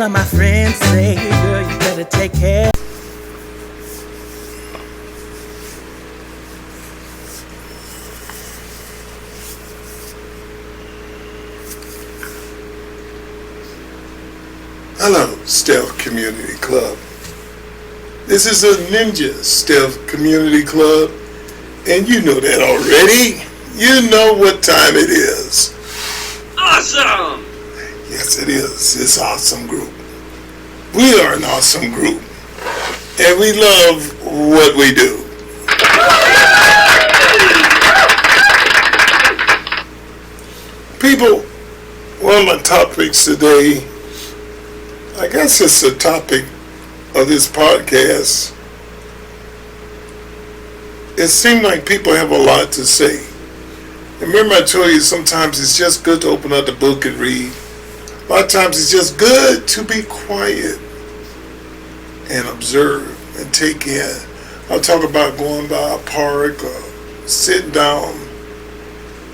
of my friends say, girl, you better take care. Hello, Stealth Community Club. This is a Ninja Stealth Community Club, and you know that already. You know what time it is. Awesome! Yes, it is. It's an awesome group. We are an awesome group, and we love what we do. People, one of my topics today, I guess it's the topic of this podcast. It seems like people have a lot to say. Remember I told you sometimes it's just good to open up the book and read. A lot of times it's just good to be quiet and observe and take in. I'll talk about going by a park or sitting down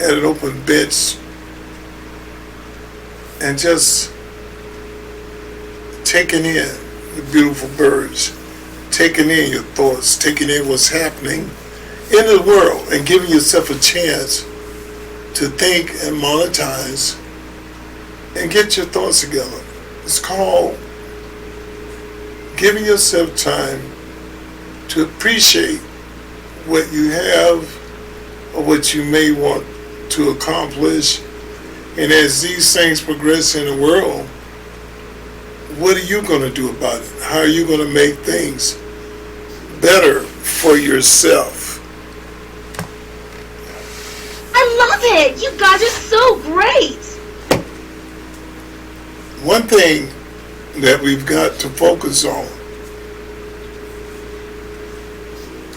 at an open bench and just taking in the beautiful birds, taking in your thoughts, taking in what's happening in the world, and giving yourself a chance to think and monetize and get your thoughts together. It's called giving yourself time to appreciate what you have or what you may want to accomplish. And as these things progress in the world, what are you going to do about it? How are you going to make things better for yourself? I love it! You guys are so great! One thing that we've got to focus on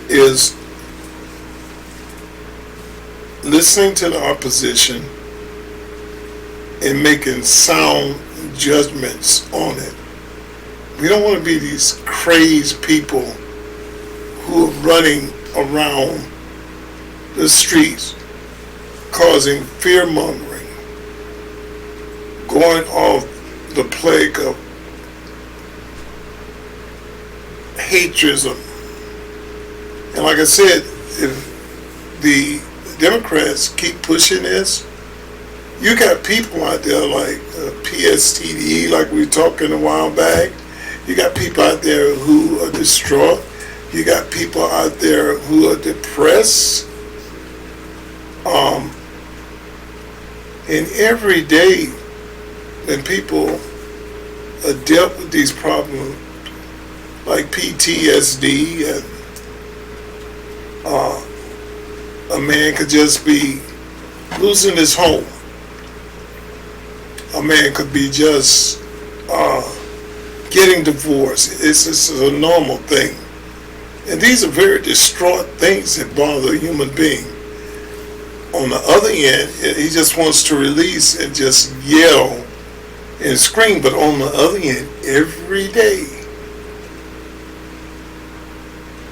is listening to the opposition and making sound judgments on it. We don't want to be these crazed people who are running around the streets causing fear-mongering, going off the plague of hatredism. And like I said, if the Democrats keep pushing this, you got people out there like PSTD, like we were talking a while back. You got people out there who are distraught. You got people out there who are depressed. And every day when people are dealt with these problems like PTSD, and a man could just be losing his home. A man could be just getting divorced. It's just a normal thing. And these are very distraught things that bother a human being. On the other end, he just wants to release and just yell and scream. But on the other end, every day,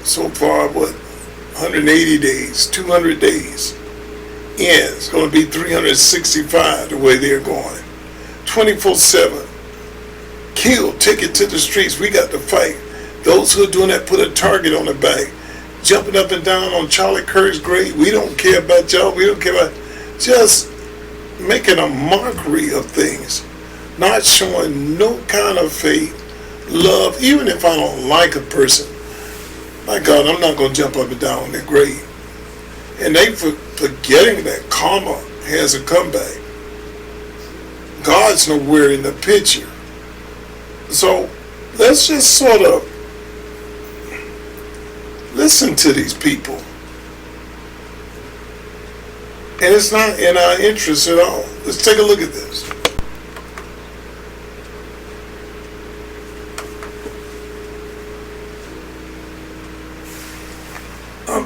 so far, 180 days, 200 days, in, it's going to be 365 the way they're going. 24/7. Kill, take it to the streets. We got to fight. Those who are doing that put a target on their back. Jumping up and down on Charlie Kirk's grave. We don't care about y'all. We don't care about, just making a mockery of things. Not showing no kind of faith, love. Even if I don't like a person, my God, I'm not going to jump up and down on their grave. And they forgetting that karma has a comeback. God's nowhere in the picture. So let's just sort of listen to these people. And it's not in our interest at all. Let's take a look at this.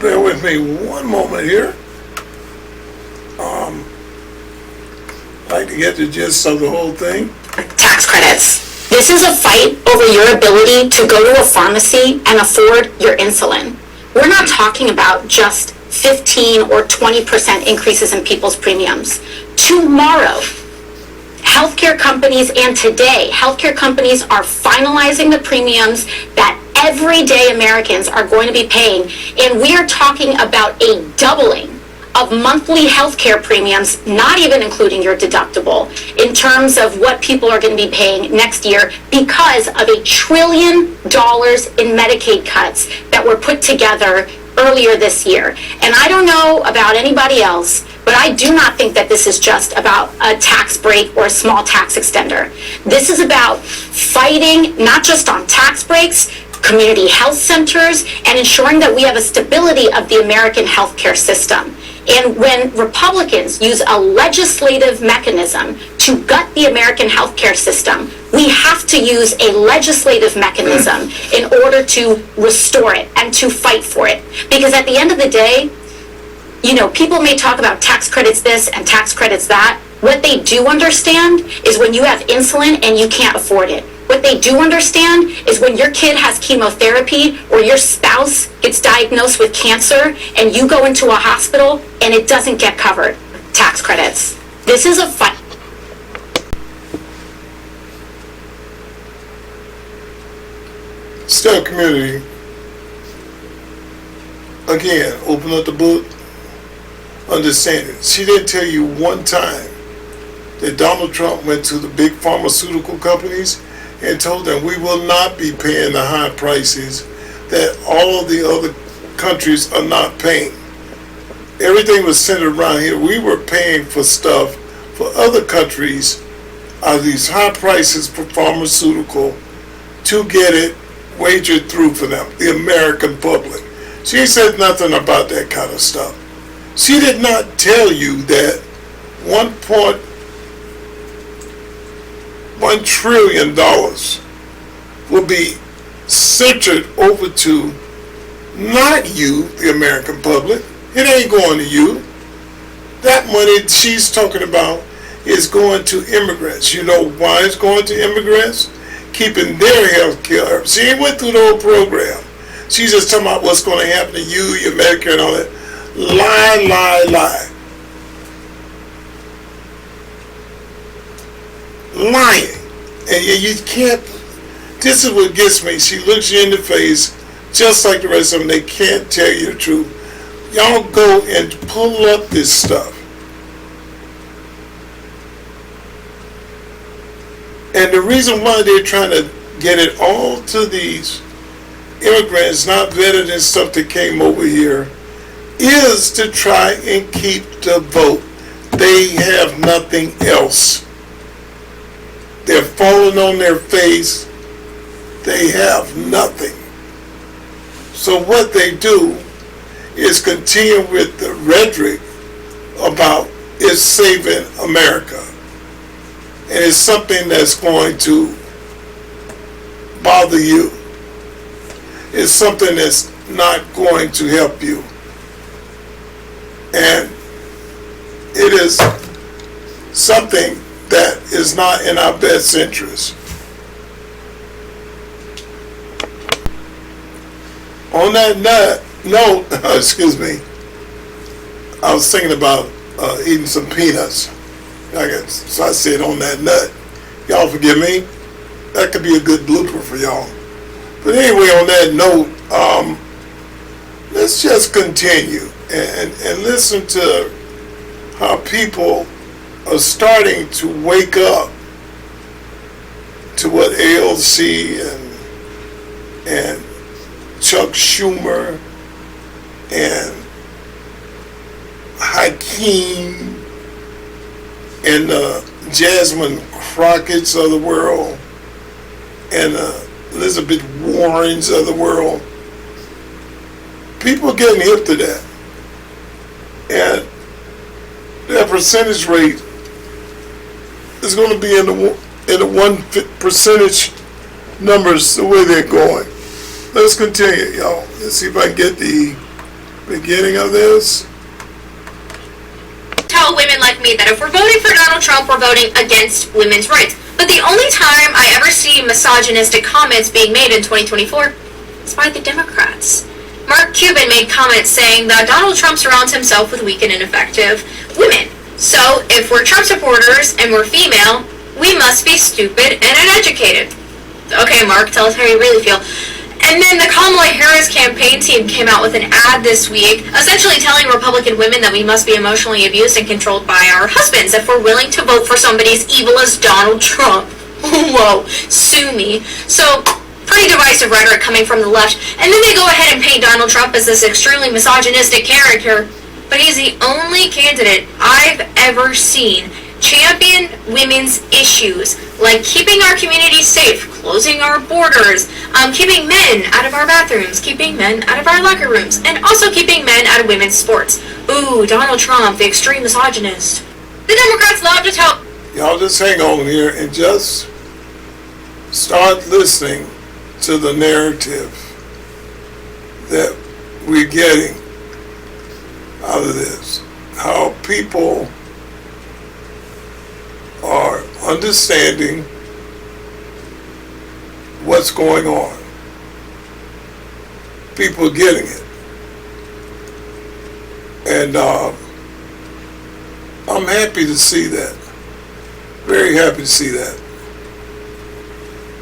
Bear with me one moment here. I'd like to get the gist of the whole thing. Tax credits. This is a fight over your ability to go to a pharmacy and afford your insulin. We're not talking about just 15 or 20% increases in people's premiums. Tomorrow, healthcare companies, and today, healthcare companies are finalizing the premiums that everyday Americans are going to be paying. And we are talking about a doubling of monthly healthcare premiums, not even including your deductible, in terms of what people are going to be paying next year because of $1 trillion in Medicaid cuts that were put together earlier this year. And I don't know about anybody else, but I do not think that this is just about a tax break or a small tax extender. This is about fighting not just on tax breaks, community health centers, and ensuring that we have a stability of the American healthcare system. And when Republicans use a legislative mechanism to gut the American healthcare system, we have to use a legislative mechanism in order to restore it and to fight for it. Because at the end of the day, you know, people may talk about tax credits this and tax credits that. What they do understand is when you have insulin and you can't afford it. What they do understand is when your kid has chemotherapy or your spouse gets diagnosed with cancer and you go into a hospital and it doesn't get covered. Tax credits. This is a fight. STEM community, again, open up the book, understand it. She didn't tell you one time that Donald Trump went to the big pharmaceutical companies and told them we will not be paying the high prices that all the other countries are not paying. Everything was centered around here. We were paying for stuff for other countries out of these high prices for pharmaceutical to get it wagered through for them, the American public. She said nothing about that kind of stuff. She did not tell you that $1.1 trillion will be centered over to not you, the American public. It ain't going to you. That money she's talking about is going to immigrants. You know why it's going to immigrants? Keeping their health care. She ain't went through the whole program. She's just talking about what's going to happen to you, your Medicare and all that. Lie, lie, lie. Lying. And you can't, this is what gets me. She looks you in the face, just like the rest of them. They can't tell you the truth. Y'all go and pull up this stuff. And the reason why they're trying to get it all to these immigrants, not vetted and stuff that came over here, is to try and keep the vote. They have nothing else. They're falling on their face. They have nothing. So what they do is continue with the rhetoric about it's saving America. And it's something that's going to bother you. It's something that's not going to help you. And it is something that is not in our best interest. On that note, excuse me, I was thinking about eating some peanuts. So I said on that nut. Y'all forgive me. That could be a good blooper for y'all. But anyway, on that note, let's just continue and listen to how people are starting to wake up to what AOC and Chuck Schumer and Hakeem and Jasmine Crockett's of the world and Elizabeth Warren's of the world. People are getting hip to that. And that percentage rate is going to be in the 1% numbers the way they're going. Let's continue, y'all. Let's see if I can get the beginning of this. Tell women like me that if we're voting for Donald Trump, we're voting against women's rights. But the only time I ever see misogynistic comments being made in 2024 is by the Democrats. Mark Cuban made comments saying that Donald Trump surrounds himself with weak and ineffective women. So if we're Trump supporters and we're female, we must be stupid and uneducated. Okay, Mark, tell us how you really feel. And then the Kamala Harris campaign team came out with an ad this week, essentially telling Republican women that we must be emotionally abused and controlled by our husbands if we're willing to vote for somebody as evil as Donald Trump. Whoa, sue me. So, pretty divisive rhetoric coming from the left. And then they go ahead and paint Donald Trump as this extremely misogynistic character. But he's the only candidate I've ever seen champion women's issues, like keeping our communities safe, closing our borders, keeping men out of our bathrooms, keeping men out of our locker rooms, and also keeping men out of women's sports. Ooh, Donald Trump, the extreme misogynist. The Democrats love to tell... Y'all just hang on here and just start listening to the narrative that we're getting out of this. How people are understanding what's going on. People are getting it. And I'm happy to see that. Very happy to see that.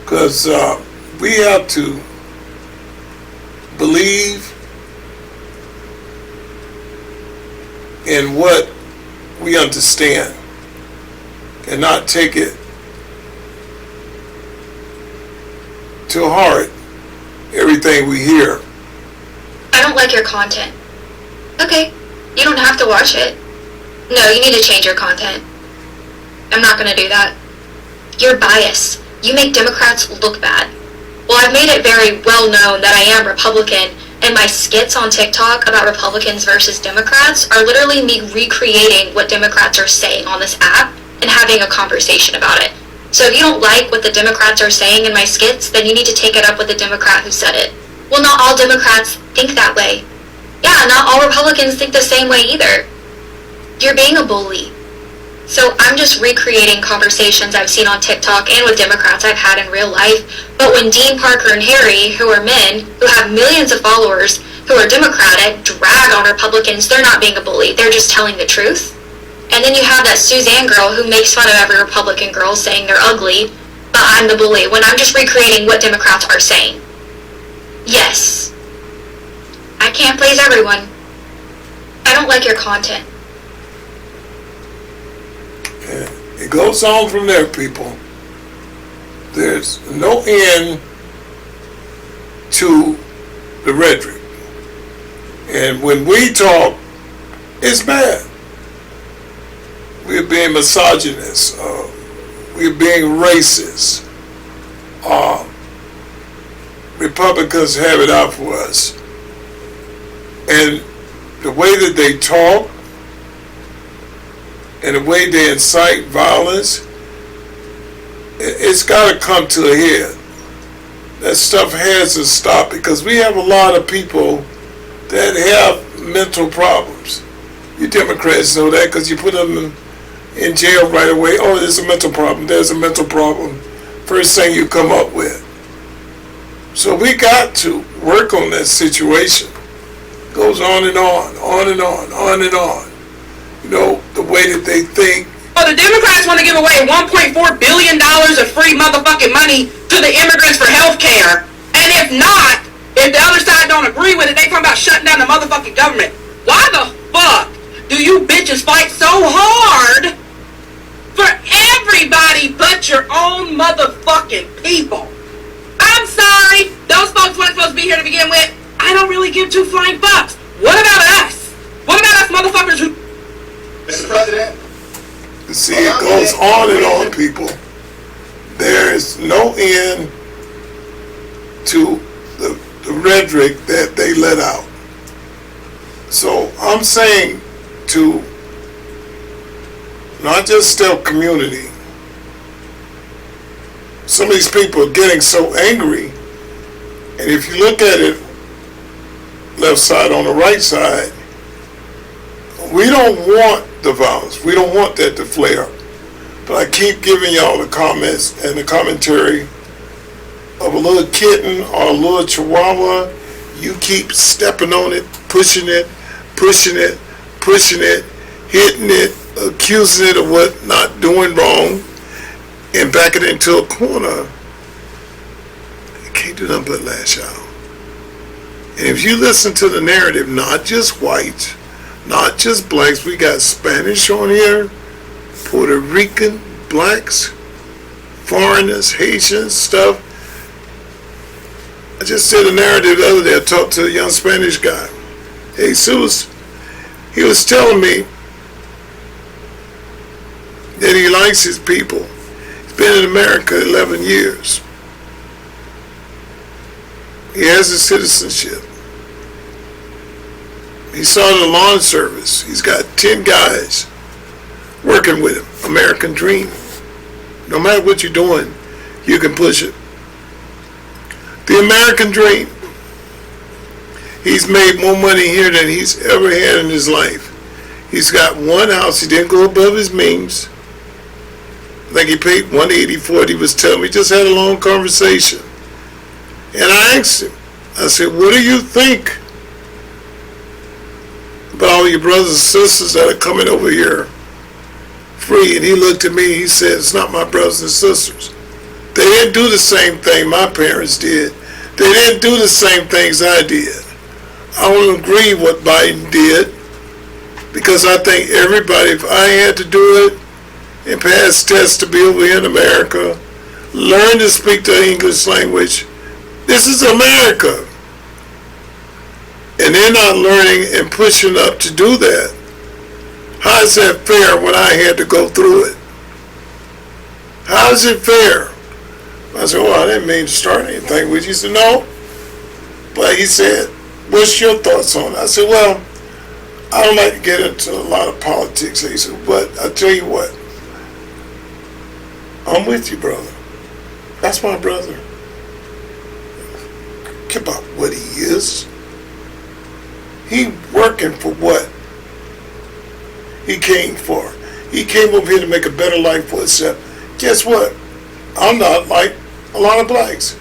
Because we have to believe in what we understand and not take it to heart everything we hear. I don't like your content. Okay, you don't have to watch it. No, you need to change your content. I'm not gonna do that. You're biased. You make Democrats look bad. Well, I've made it very well known that I am Republican, and my skits on TikTok about Republicans versus Democrats are literally me recreating what Democrats are saying on this app and having a conversation about it. So if you don't like what the Democrats are saying in my skits, then you need to take it up with the Democrat who said it. Well, not all Democrats think that way. Yeah, not all Republicans think the same way either. You're being a bully. So I'm just recreating conversations I've seen on TikTok and with Democrats I've had in real life. But when Dean, Parker, and Harry, who are men, who have millions of followers, who are Democratic, drag on Republicans, they're not being a bully. They're just telling the truth. And then you have that Suzanne girl who makes fun of every Republican girl saying they're ugly, but I'm the bully, when I'm just recreating what Democrats are saying. Yes. I can't please everyone. I don't like your content. It goes on from there, people. There's no end to the rhetoric. And when we talk, it's bad. We're being misogynist. We're being racist. Republicans have it out for us. And the way that they talk, and the way they incite violence, it's got to come to a head. That stuff has to stop, because we have a lot of people that have mental problems. You Democrats know that, because you put them in jail right away. Oh, there's a mental problem. There's a mental problem. First thing you come up with. So we got to work on that situation. Goes on and on, on and on, on and on. You know, the way that they think. Oh, the Democrats want to give away $1.4 billion of free motherfucking money to the immigrants for health care. And if not, if the other side don't agree with it, they talking about shutting down the motherfucking government. Why the fuck do you bitches fight so hard for everybody but your own motherfucking people? I'm sorry, those folks weren't supposed to be here to begin with. I don't really give two flying fucks. What about us? What about us motherfuckers who... Mr. President. See, it goes on and on, people. There is no end to the rhetoric that they let out. So I'm saying to not just stealth community, some of these people are getting so angry, and if you look at it, left side on the right side, we don't want the violence. We don't want that to flare. But I keep giving y'all the comments and the commentary of a little kitten or a little chihuahua. You keep stepping on it, pushing it, pushing it, pushing it, hitting it, accusing it of what not doing wrong. and back it into a corner, you can't do nothing but lash out. And if you listen to the narrative, not just whites, not just blacks, we got Spanish on here, Puerto Rican, blacks, foreigners, Haitians, stuff. I just did a narrative the other day. I talked to a young Spanish guy, Jesus. He was telling me that he likes his people. He's been in America 11 years. He has his citizenship. He saw the lawn service. He's got 10 guys working with him. American dream. No matter what you're doing, you can push it. The American dream. He's made more money here than he's ever had in his life. He's got one house. He didn't go above his means. I think he paid $180 for it. He was telling me, just had a long conversation. And I asked him, I said, what do you think about all your brothers and sisters that are coming over here free? And he looked at me, he said, it's not my brothers and sisters. They didn't do the same thing my parents did. They didn't do the same things I did. I don't agree what Biden did, because I think everybody, if I had to do it and pass tests to be over here in America, learn to speak the English language, this is America. And they're not learning and pushing up to do that. How is that fair when I had to go through it? How is it fair? I said, well, I didn't mean to start anything with you. He said, no. But he said, what's your thoughts on it? I said, well, I don't like to get into a lot of politics. He said, but I tell you what, I'm with you, brother. That's my brother. Care about what he is. He working for what he came for. He came over here to make a better life for himself. Guess what? I'm not like a lot of blacks.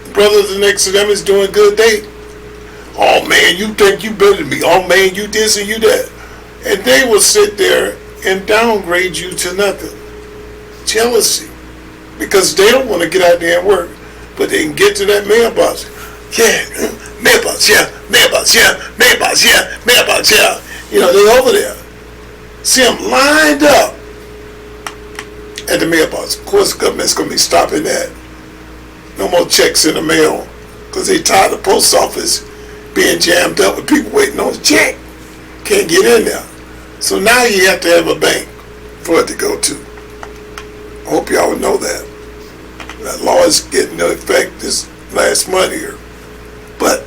The brother next to them is doing good. Oh man, you think you better than me. Oh man, you this and you that. And they will sit there and downgrade you to nothing. Jealousy. Because they don't want to get out there and work. But they can get to that mailbox. Yeah, mailbox, yeah, mailbox, yeah, mailbox, yeah, mailbox, yeah. You know, they're over there. See them lined up at the mailbox. Of course, the government's going to be stopping that. No more checks in the mail, because they tired of the post office being jammed up with people waiting on a check. Can't get in there. So now you have to have a bank for it to go to. I hope y'all know that. That law is getting into effect this last month here. But,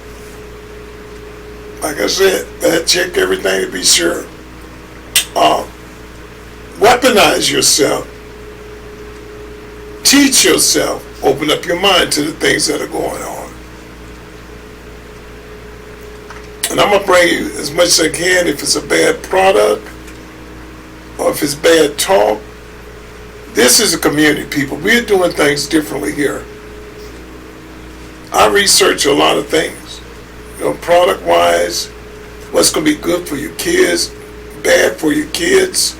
like I said, better check everything to be sure. Weaponize yourself. Teach yourself. Open up your mind to the things that are going on. And I'm going to bring you as much as I can if it's a bad product or if it's bad talk. This is a community, people. We're doing things differently here. I research a lot of things, you know, product-wise, what's going to be good for your kids, bad for your kids.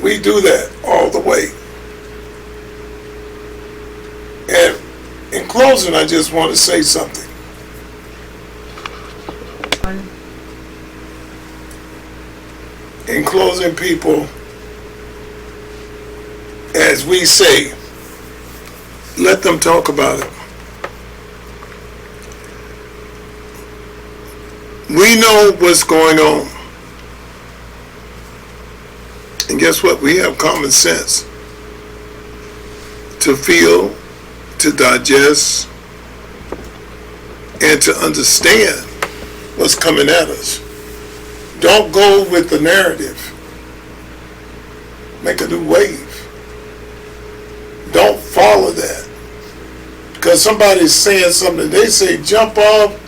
We do that all the way. And in closing, I just want to say something. In closing, people, as we say, let them talk about it. We know what's going on. And guess what? We have common sense to feel, to digest, and to understand what's coming at us. Don't go with the narrative. Make a new wave. Don't follow that. Because somebody's saying something, they say jump off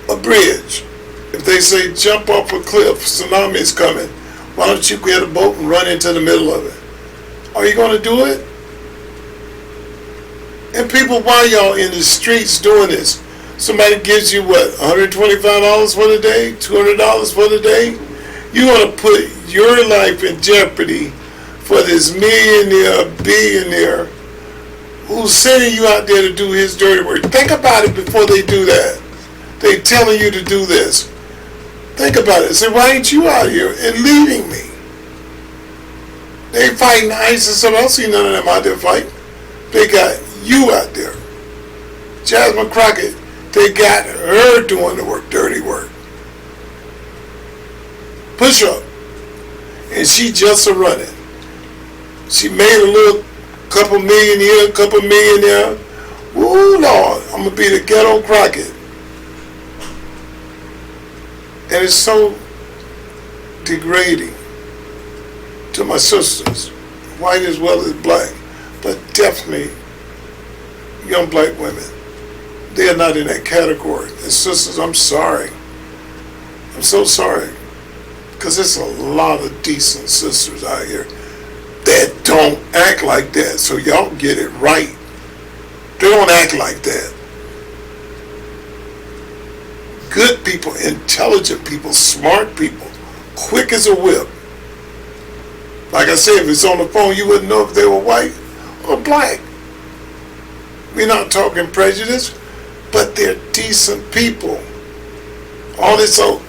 a bridge. If they say jump off a cliff, tsunami is coming, why don't you get a boat and run into the middle of it? Are you going to do it? And people, why y'all in the streets doing this? Somebody gives you what, $125 for the day, $200 for the day? You want to put your life in jeopardy for this millionaire, billionaire who's sending you out there to do his dirty work. Think about it before they do that. They telling you to do this. Think about it. Say, why ain't you out here and leading me? They fighting ISIS. I don't see none of them out there fighting. They got you out there. Jasmine Crockett, they got her doing the work, dirty work. Push up. And she just a running. She made a little couple million here, couple million there. Ooh, Lord, I'm going to be the ghetto Crockett. And it's so degrading to my sisters, white as well as black, but definitely young black women. They are not in that category. And sisters, I'm sorry. I'm so sorry. Because there's a lot of decent sisters out here that don't act like that. So y'all get it right. They don't act like that. Good people, intelligent people, smart people, quick as a whip. Like I said, if it's on the phone, you wouldn't know if they were white or black. We're not talking prejudice, but they're decent people. All this old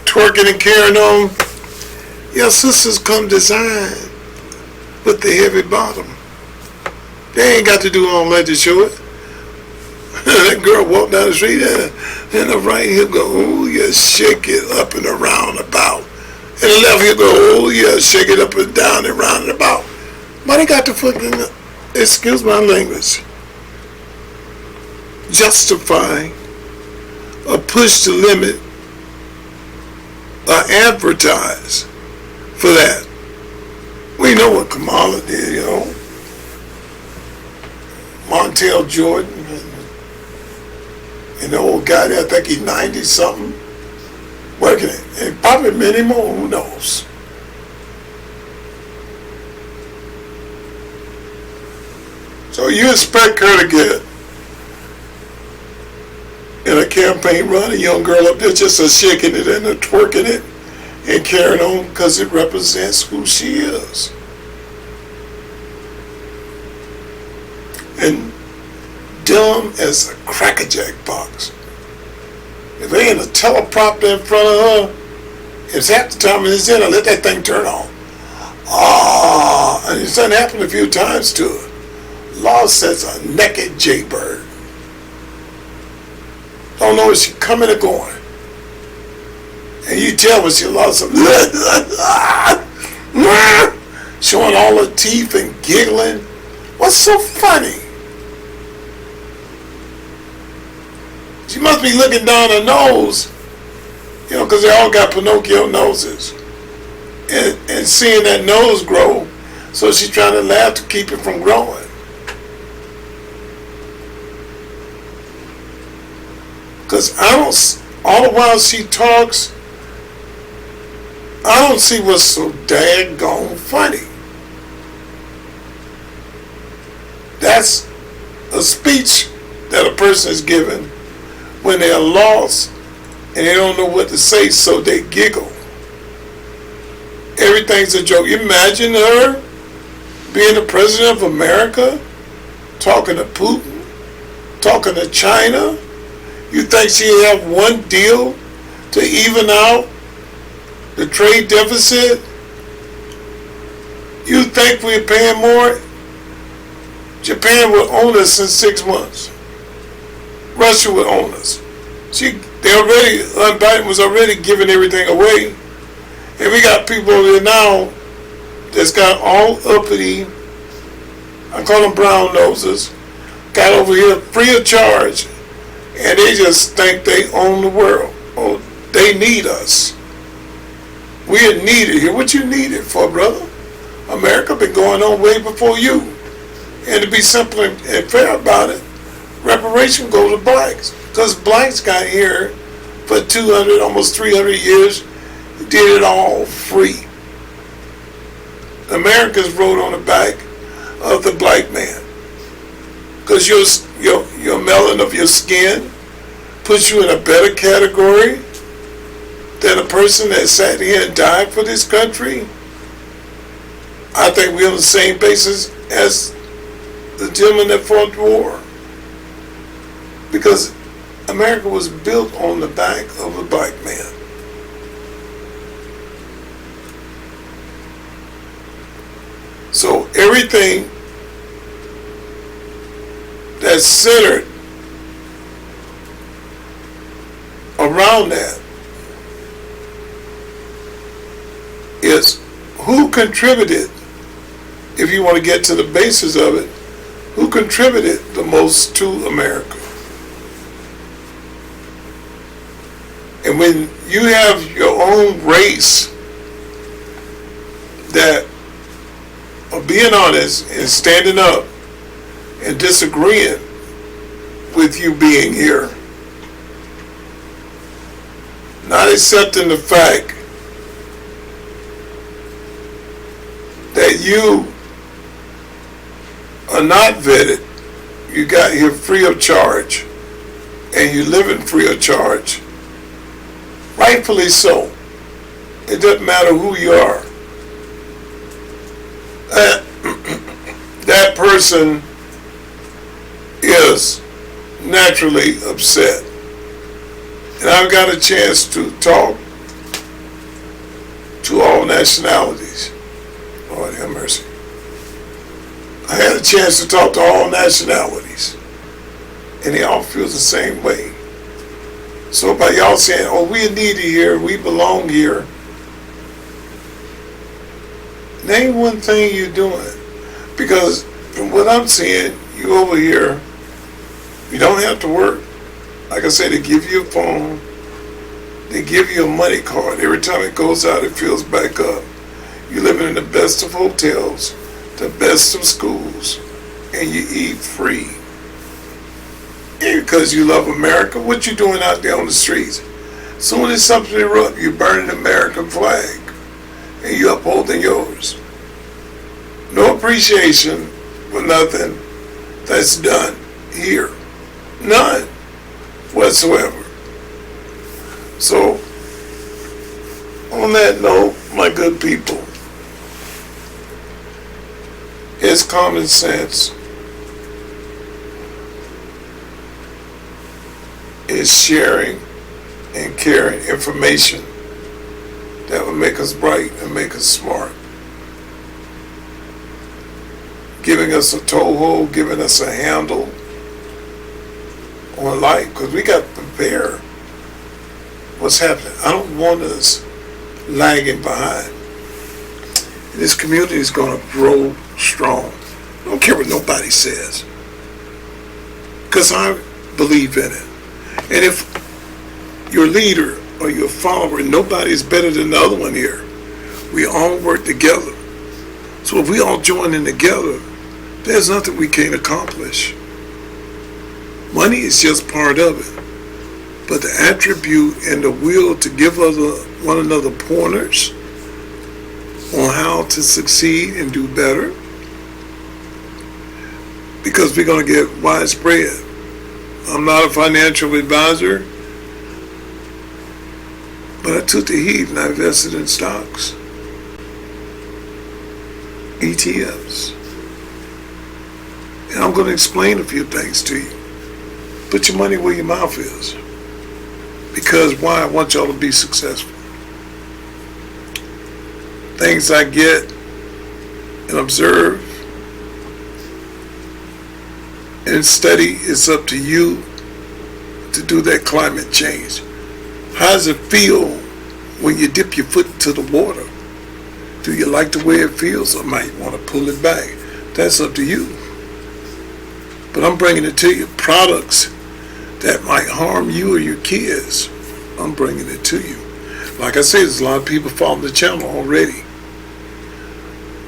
twerking and carrying on. Your sisters come designed with the heavy bottom. They ain't got to do all that to show it. That girl walked down the street and the right hip go, oh yeah, shake it up and around about. And the left hip go, oh yeah, shake it up and down and round and about. But they got to fucking, excuse my language, justify or push the limit or advertise for that. We know what Kamala did, you know. Montel Jordan and the old guy there, I think he's 90 something, working it. And probably many more, who knows. So you expect her to get in a campaign run, a young girl up there just a shaking it and a twerking it and carrying on because it represents who she is. And dumb as a crackerjack box. If there ain't a teleprompter in front of her, it's half the time it's in, I let that thing turn on. And it's done happened a few times to her. Law says a naked jaybird. Don't know if she's coming or going. And you tell when she lost some showing all her teeth and giggling. What's so funny? She must be looking down her nose, you know, because they all got Pinocchio noses. And seeing that nose grow, so she's trying to laugh to keep it from growing. Because all the while she talks, I don't see what's so daggone funny. That's a speech that a person is given when they're lost and they don't know what to say, so they giggle. Everything's a joke. Imagine her being the president of America, talking to Putin, talking to China. You think she'd have one deal to even out the trade deficit? You think we're paying more? Japan would own us in 6 months. Russia would own us. Biden was already giving everything away. And we got people over there now that's got all uppity, I call them brown noses, got over here free of charge. And they just think they own the world. Oh, they need us. We're needed here. What you need it for, brother? America been going on way before you. And to be simple and fair about it, reparation goes to blacks. Because blacks got here for 200, almost 300 years, did it all free. Americans rode on the back of the black man. Because your melanin of your skin puts you in a better category than a person that sat here and died for this country, I think we're on the same basis as the gentleman that fought the war. Because America was built on the back of a black man. So everything that's centered around that is who contributed, if you want to get to the basis of it, who contributed the most to America. And when you have your own race that are being honest and standing up and disagreeing with you being here, not accepting the fact that you are not vetted, you got here free of charge, and you living free of charge, rightfully so. It doesn't matter who you are. That person is naturally upset. And I've got a chance to talk to all nationalities. Lord have mercy. I had a chance to talk to all nationalities, and they all feel the same way. So by y'all saying, oh, we're needed here, we belong here, name one thing you're doing. Because from what I'm seeing, you over here, you don't have to work. Like I said, they give you a phone, they give you a money card. Every time it goes out, it fills back up. You're living in the best of hotels, the best of schools, and you eat free. And because you love America, what you doing out there on the streets? Soon as something erupts, you burning the American flag, and you upholding yours. No appreciation for nothing that's done here. None whatsoever. So, on that note, my good people, it's common sense. It's sharing and caring information that will make us bright and make us smart. Giving us a toehold, giving us a handle on life, because we got to prepare what's happening. I don't want us lagging behind. This community is going to grow strong. I don't care what nobody says, because I believe in it. And if your leader or your follower, nobody is better than the other one here. We all work together. So if we all join in together, there's nothing we can't accomplish. Money is just part of it. But the attribute and the will to give one another pointers on how to succeed and do better, because we're going to get widespread. I'm not a financial advisor, but I took the heat and I invested in stocks, ETFs. And I'm going to explain a few things to you. Put your money where your mouth is. Because why? I want y'all to be successful. Things I get and observe and study, it's up to you to do that climate change. How does it feel when you dip your foot into the water? Do you like the way it feels, or might want to pull it back? That's up to you. But I'm bringing it to you. Products that might harm you or your kids, I'm bringing it to you. Like I said, there's a lot of people following the channel already.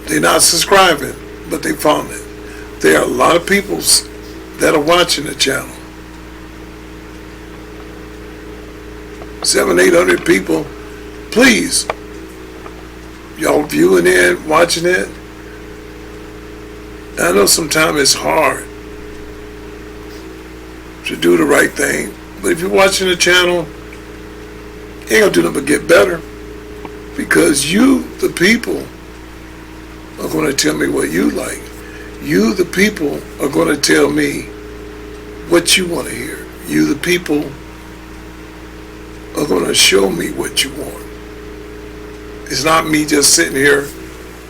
They're not subscribing, but they found it. There are a lot of people that are watching the channel. 700-800 people. Please, y'all viewing it, watching it. I know sometimes it's hard to do the right thing, but if you're watching the channel, Ain't gonna do nothing but get better. Because you, the people, are gonna tell me what you like. You, the people, are gonna tell me what you want to hear. You, the people, are gonna show me what you want. It's not me just sitting here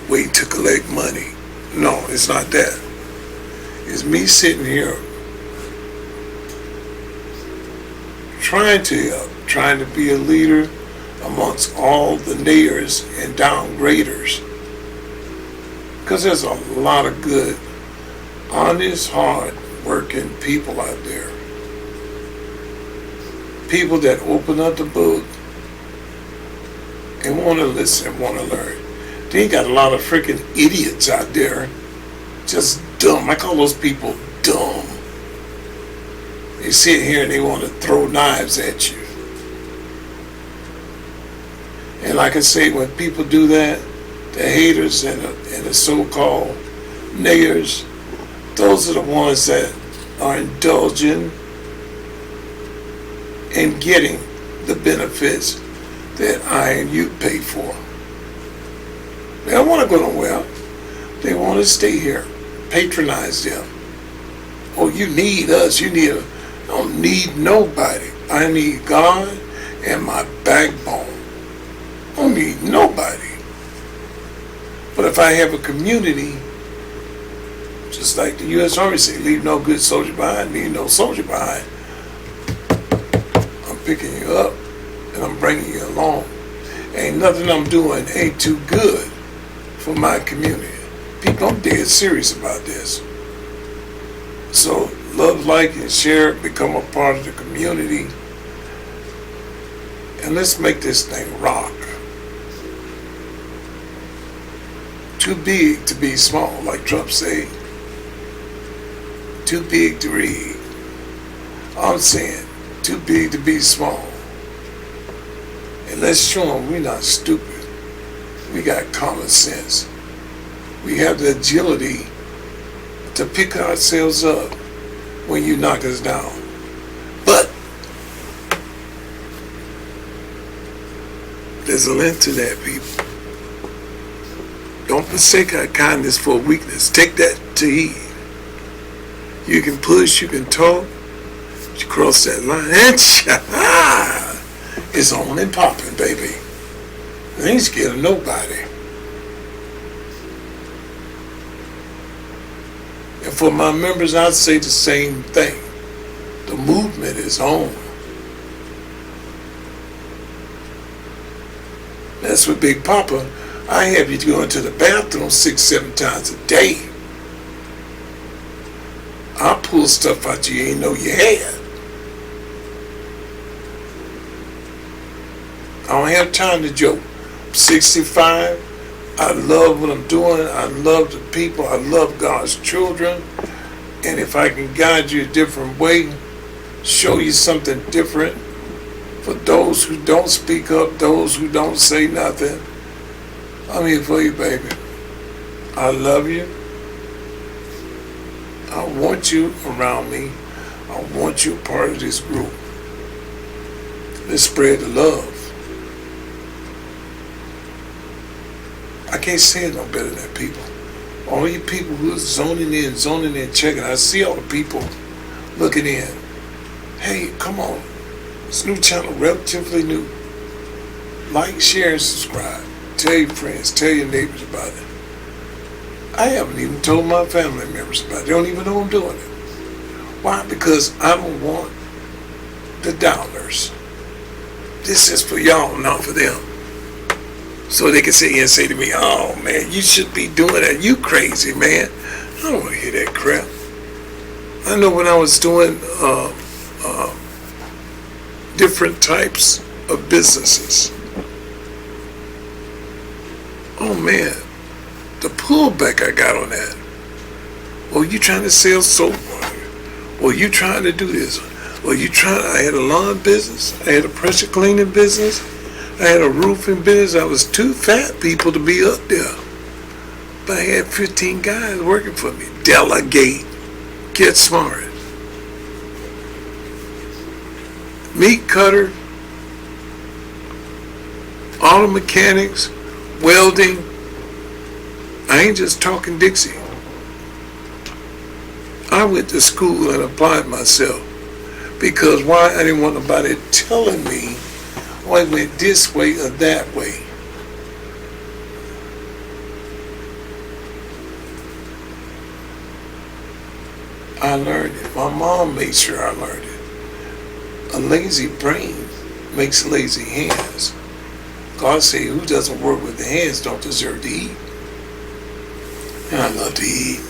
waiting to collect money. No, it's not that. It's me sitting here trying to help, trying to be a leader amongst all the nayers and downgraders. Because there's a lot of good, honest, hard-working people out there. People that open up the book and want to listen, want to learn. They ain't got a lot of freaking idiots out there, just dumb. I call those people dumb. They sit here and they want to throw knives at you. And like I say, when people do that, the haters and the so-called naggers, those are the ones that are indulging and getting the benefits that I and you pay for. They don't want to go nowhere. They want to stay here. Patronize them. Oh, you need us. I don't need nobody. I need God and my backbone. I don't need nobody. But if I have a community, just like the U.S. Army say, leave no good soldier behind, leave no soldier behind. I'm picking you up and I'm bringing you along. Ain't nothing I'm doing ain't too good for my community. People, I'm dead serious about this. So love, like, and share, become a part of the community, and let's make this thing rock. Too big to be small, like Trump said. Too big to read. I'm saying, too big to be small. And let's show them we're not stupid. We got common sense. We have the agility to pick ourselves up when you knock us down. But there's a length to that, people. Don't mistake our kindness for weakness. Take that to heed. You can push, you can talk, but you cross that line, it's on and popping, baby. I ain't scared of nobody. And for my members, I'd say the same thing. The movement is on. That's what Big Papa, I have you going to the bathroom 6-7 times a day. I pull stuff out you ain't know you had. I don't have time to joke. I'm 65. I love what I'm doing. I love the people. I love God's children. And if I can guide you a different way, show you something different for those who don't speak up, those who don't say nothing, I'm here for you, baby. I love you. I want you around me. I want you a part of this group. Let's spread the love. I can't say it no better than people. All you people who are zoning in, checking. I see all the people looking in. Hey, come on. This new channel, relatively new. Like, share, and subscribe. Tell your friends, tell your neighbors about it. I haven't even told my family members about it. They don't even know I'm doing it. Why? Because I don't want the downers. This is for y'all, not for them. So they can sit here and say to me, oh man, you should be doing that. You crazy, man. I don't want to hear that crap. I know when I was doing different types of businesses. Oh man, the pullback I got on that. Well, you trying to sell soap water? Well, you trying to do this? Well, I had a lawn business. I had a pressure cleaning business. I had a roofing business. I was too fat people to be up there. But I had 15 guys working for me. Delegate. Get smart. Meat cutter. auto mechanics, welding. I ain't just talking Dixie. I went to school and applied myself because why? I didn't want nobody telling me, oh, I went this way or that way. I learned it. My mom made sure I learned it. A lazy brain makes lazy hands. God said, who doesn't work with the hands don't deserve to eat. And I love to eat.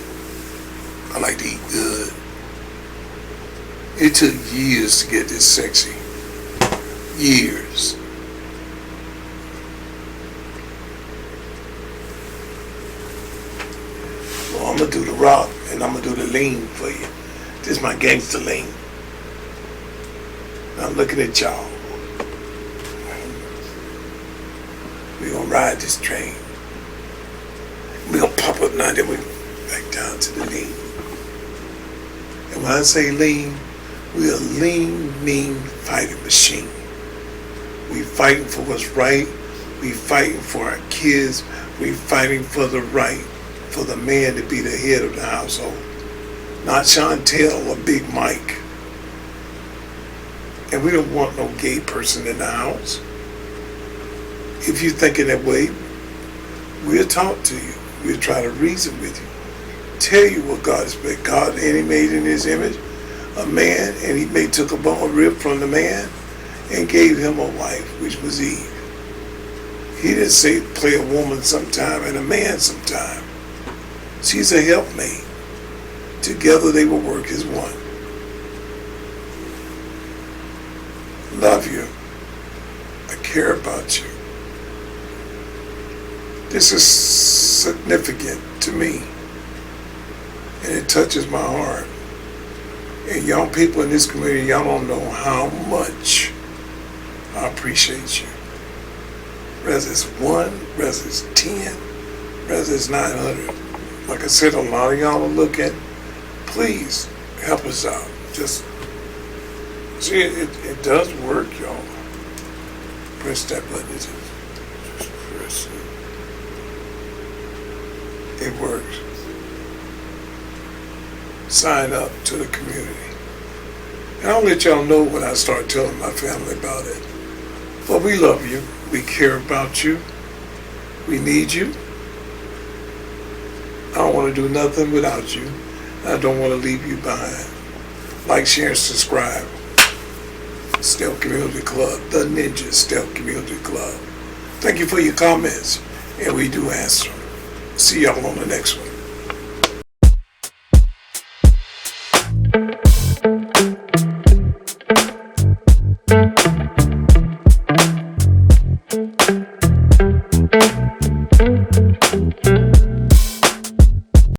I like to eat good. It took years to get this sexy. Years. Well, I'm going to do the rock and I'm going to do the lean for you. This is my gangster lean. Now I'm looking at y'all. We're going to ride this train. We're going to pop up now, then we back down to the lean. And when I say lean, we're a lean, mean fighting machine. We fighting for what's right. We fighting for our kids. We fighting for the right, for the man to be the head of the household. Not Chantel or Big Mike. And we don't want no gay person in the house. If you're thinking that way, we'll talk to you. We'll try to reason with you. Tell you what God expects. God, and He made in His image a man, and He took a bone rib from the man and gave him a wife, which was Eve. He didn't say play a woman sometime and a man sometime. She's a helpmate. Together they will work as one. Love you. I care about you. This is significant to me. And it touches my heart. And young people in this community, y'all don't know how much I appreciate you. Whether it's 1, whether it's 10, whether it's 900. Like I said, a lot of y'all are looking. Please help us out. Just see, it does work, y'all. Press that button. Just press it. It works. Sign up to the community. And I'll let y'all know when I start telling my family about it. But we love you. We care about you. We need you. I don't want to do nothing without you. I don't want to leave you behind. Like, share, and subscribe. Stealth Community Club, the Ninja Stealth Community Club. Thank you for your comments, and we do answer them. See y'all on the next one.